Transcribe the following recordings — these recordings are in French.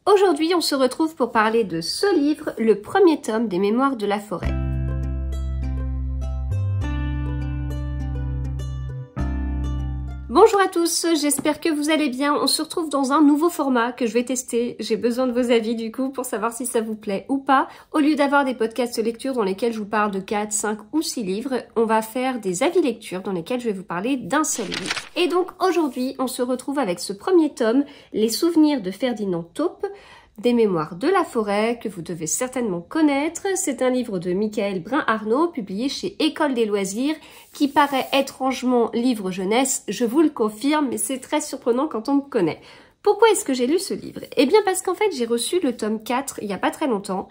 Aujourd'hui, on se retrouve pour parler de ce livre, le premier tome des Mémoires de la forêt. Bonjour à tous, j'espère que vous allez bien. On se retrouve dans un nouveau format que je vais tester. J'ai besoin de vos avis du coup pour savoir si ça vous plaît ou pas. Au lieu d'avoir des podcasts lecture dans lesquels je vous parle de 4, 5 ou 6 livres, on va faire des avis lecture dans lesquels je vais vous parler d'un seul livre. Et donc aujourd'hui, on se retrouve avec ce premier tome, Les souvenirs de Ferdinand Taupe, des Mémoires de la forêt, que vous devez certainement connaître. C'est un livre de Michael Brun-Arnaud, publié chez École des loisirs, qui paraît étrangement livre jeunesse, je vous le confirme, mais c'est très surprenant quand on me connaît. Pourquoi est-ce que j'ai lu ce livre? Eh bien parce qu'en fait j'ai reçu le tome 4 il n'y a pas très longtemps,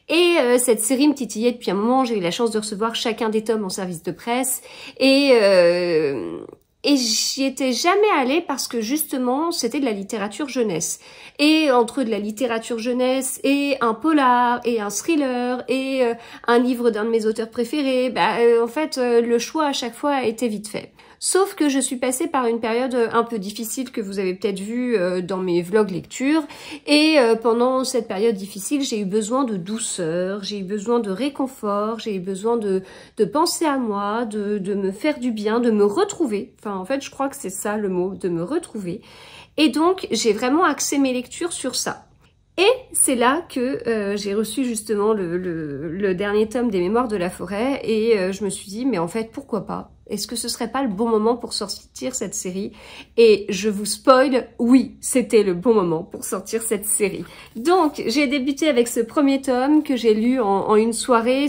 et cette série me titillait depuis un moment. J'ai eu la chance de recevoir chacun des tomes en service de presse, et j'y étais jamais allée parce que justement c'était de la littérature jeunesse. Et entre de la littérature jeunesse et un polar et un thriller et un livre d'un de mes auteurs préférés, en fait le choix à chaque fois a été vite fait. Sauf que je suis passée par une période un peu difficile que vous avez peut-être vu dans mes vlogs lecture. Et pendant cette période difficile, j'ai eu besoin de douceur, j'ai eu besoin de réconfort, j'ai eu besoin de penser à moi, de me faire du bien, de me retrouver. Enfin, en fait, je crois que c'est ça le mot, de me retrouver. Et donc, j'ai vraiment axé mes lectures sur ça. Et c'est là que j'ai reçu justement le dernier tome des Mémoires de la forêt, et je me suis dit, mais en fait, pourquoi pas? Est-ce que ce serait pas le bon moment pour sortir cette série? Et je vous spoil, oui, c'était le bon moment pour sortir cette série. Donc, j'ai débuté avec ce premier tome que j'ai lu en une soirée.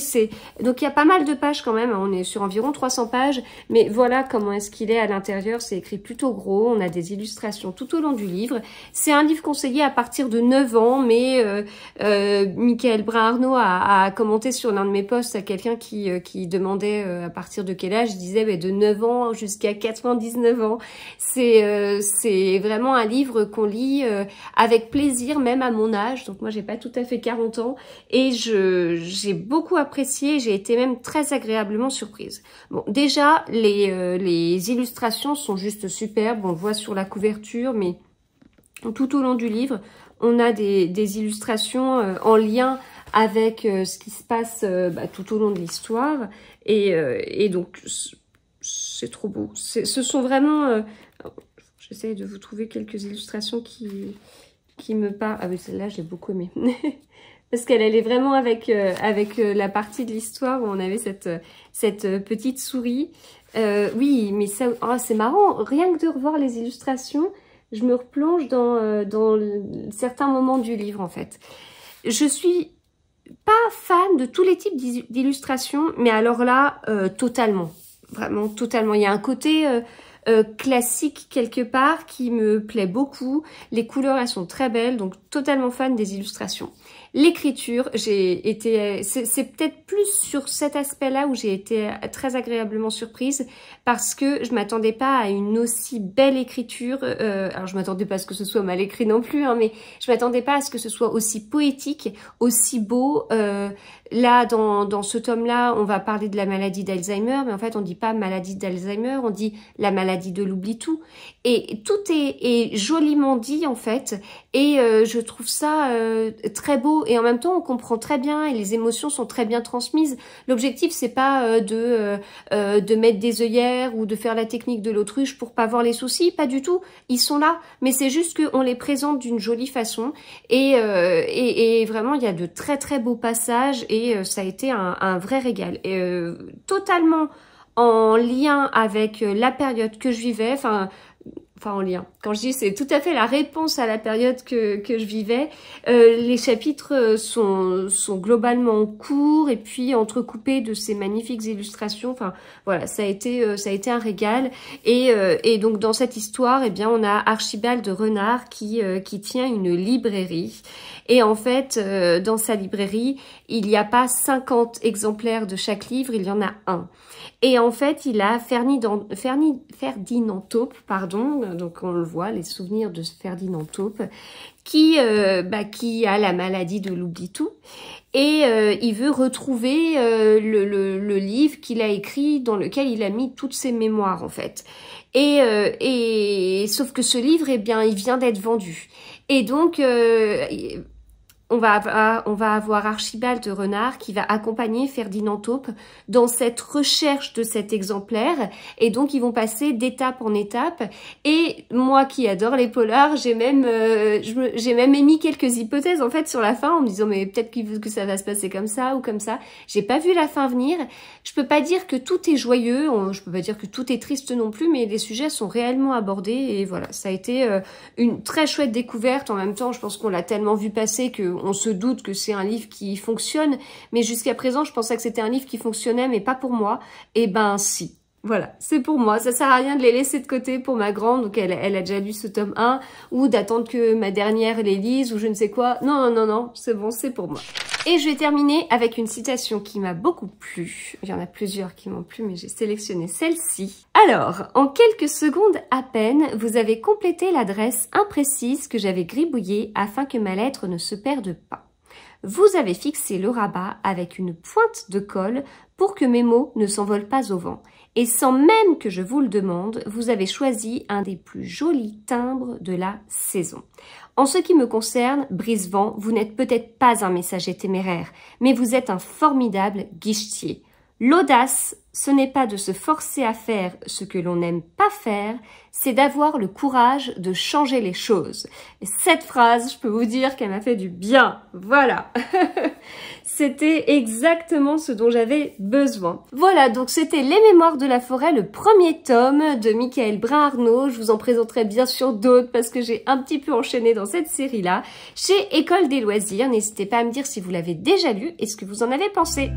Donc, il y a pas mal de pages quand même. On est sur environ 300 pages. Mais voilà comment est-ce qu'il est à l'intérieur. C'est écrit plutôt gros. On a des illustrations tout au long du livre. C'est un livre conseillé à partir de 9 ans. Mais Michael Brun-Arnaud a commenté sur l'un de mes posts à quelqu'un qui demandait à partir de quel âge. Je disais de 9 ans jusqu'à 99 ans. C'est vraiment un livre qu'on lit avec plaisir, même à mon âge. Donc moi, j'ai pas tout à fait 40 ans. Et j'ai beaucoup apprécié. J'ai été même très agréablement surprise. Bon, déjà, les illustrations sont juste superbes. On le voit sur la couverture, mais tout au long du livre, on a des illustrations en lien avec ce qui se passe tout au long de l'histoire. Et donc, c'est trop beau. Ce sont vraiment... j'essaie de vous trouver quelques illustrations qui me parlent. Ah oui, celle-là, j'ai beaucoup aimé. Parce qu'elle est vraiment avec la partie de l'histoire où on avait cette petite souris. Oui, mais ça, c'est marrant. Rien que de revoir les illustrations, je me replonge dans certains moments du livre, en fait. Je suis pas fan de tous les types d'illustrations, mais alors là, totalement. Vraiment, totalement. Il y a un côté classique quelque part qui me plaît beaucoup. Les couleurs, elles sont très belles, donc totalement fan des illustrations. L'écriture, c'est peut-être plus sur cet aspect-là où j'ai été très agréablement surprise, parce que je m'attendais pas à une aussi belle écriture. Alors je m'attendais pas à ce que ce soit mal écrit non plus, hein, mais je m'attendais pas à ce que ce soit aussi poétique, aussi beau. Là, dans ce tome-là, on va parler de la maladie d'Alzheimer, mais en fait, on dit pas maladie d'Alzheimer, on dit la maladie de l'oubli-tout. Et tout est joliment dit, en fait, et je trouve ça très beau, et en même temps, on comprend très bien, et les émotions sont très bien transmises. L'objectif, c'est pas de mettre des œillères ou de faire la technique de l'autruche pour pas voir les soucis, pas du tout. Ils sont là, mais c'est juste qu'on les présente d'une jolie façon, et vraiment, il y a de très très beaux passages, et ça a été un vrai régal. Et totalement en lien avec la période que je vivais, enfin en lien. Quand je dis c'est tout à fait la réponse à la période que je vivais, les chapitres sont globalement courts et puis entrecoupés de ces magnifiques illustrations. Enfin voilà, ça a été un régal. Et donc dans cette histoire, eh bien on a Archibald Renard qui tient une librairie. Et en fait, dans sa librairie, il n'y a pas 50 exemplaires de chaque livre, il y en a un. Et en fait, il a Ferdinand Taupe, pardon, donc on le voit, les souvenirs de Ferdinand Taupe, qui a la maladie de l'oubli-tout. Et il veut retrouver le livre qu'il a écrit, dans lequel il a mis toutes ses mémoires, en fait. Et sauf que ce livre, eh bien, il vient d'être vendu. Et donc, on va avoir Archibald Renard qui va accompagner Ferdinand Taupe dans cette recherche de cet exemplaire. Et donc, ils vont passer d'étape en étape. Et moi qui adore les polars, j'ai même émis quelques hypothèses en fait sur la fin en me disant mais peut-être que ça va se passer comme ça ou comme ça. J'ai pas vu la fin venir. Je peux pas dire que tout est joyeux, je peux pas dire que tout est triste non plus, mais les sujets sont réellement abordés. Et voilà, ça a été une très chouette découverte. En même temps, je pense qu'on l'a tellement vu passer qu'on se doute que c'est un livre qui fonctionne. Mais jusqu'à présent, je pensais que c'était un livre qui fonctionnait, mais pas pour moi. Et ben si. Voilà, c'est pour moi. Ça sert à rien de les laisser de côté pour ma grande. Donc elle a déjà lu ce tome 1. Ou d'attendre que ma dernière les lise ou je ne sais quoi. Non, non, non, c'est bon, c'est pour moi. Et je vais terminer avec une citation qui m'a beaucoup plu. Il y en a plusieurs qui m'ont plu, mais j'ai sélectionné celle-ci. Alors, en quelques secondes à peine, vous avez complété l'adresse imprécise que j'avais gribouillée afin que ma lettre ne se perde pas. Vous avez fixé le rabat avec une pointe de colle pour que mes mots ne s'envolent pas au vent. Et sans même que je vous le demande, vous avez choisi un des plus jolis timbres de la saison. En ce qui me concerne, Brise-Vent, vous n'êtes peut-être pas un messager téméraire, mais vous êtes un formidable guichetier. L'audace, ce n'est pas de se forcer à faire ce que l'on n'aime pas faire, c'est d'avoir le courage de changer les choses. Et cette phrase, je peux vous dire qu'elle m'a fait du bien. Voilà. C'était exactement ce dont j'avais besoin. Voilà, donc c'était Les Mémoires de la Forêt, le premier tome de Michael Brun-Arnaud. Je vous en présenterai bien sûr d'autres parce que j'ai un petit peu enchaîné dans cette série-là. Chez École des Loisirs, n'hésitez pas à me dire si vous l'avez déjà lu et ce que vous en avez pensé.